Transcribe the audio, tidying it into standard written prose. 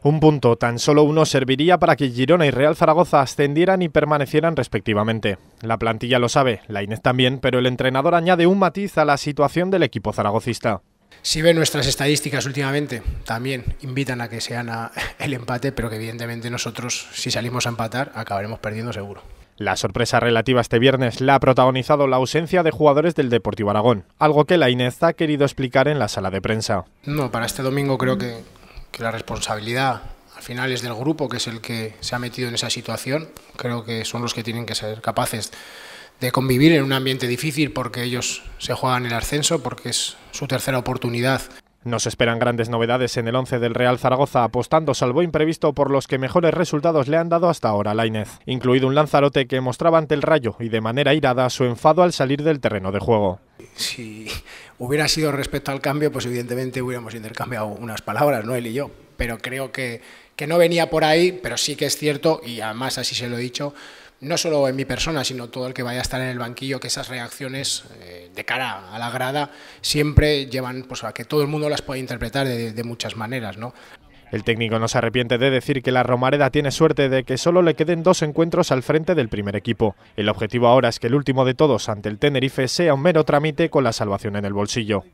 Un punto, tan solo uno, serviría para que Girona y Real Zaragoza ascendieran y permanecieran respectivamente. La plantilla lo sabe, Lainez también, pero el entrenador añade un matiz a la situación del equipo zaragocista. Si ven nuestras estadísticas últimamente, también invitan a que sean el empate, pero que evidentemente nosotros, si salimos a empatar, acabaremos perdiendo seguro. La sorpresa relativa este viernes la ha protagonizado la ausencia de jugadores del Deportivo Aragón, algo que Lainez ha querido explicar en la sala de prensa. No, para este domingo creo que la responsabilidad al final es del grupo, que es el que se ha metido en esa situación. Creo que son los que tienen que ser capaces de convivir en un ambiente difícil porque ellos se juegan el ascenso, porque es su tercera oportunidad. No se esperan grandes novedades en el 11 del Real Zaragoza, apostando salvo imprevisto por los que mejores resultados le han dado hasta ahora a Lainez, incluido un Lanzarote que mostraba ante el Rayo y de manera irada su enfado al salir del terreno de juego. Si hubiera sido respecto al cambio, pues evidentemente hubiéramos intercambiado unas palabras, ¿no? Él y yo, pero creo que no venía por ahí, pero sí que es cierto, y además así se lo he dicho, no solo en mi persona, sino todo el que vaya a estar en el banquillo, que esas reacciones de cara a la grada siempre llevan pues, a que todo el mundo las pueda interpretar de muchas maneras, ¿no? El técnico no se arrepiente de decir que la Romareda tiene suerte de que solo le queden 2 encuentros al frente del primer equipo. El objetivo ahora es que el último de todos ante el Tenerife sea un mero trámite con la salvación en el bolsillo.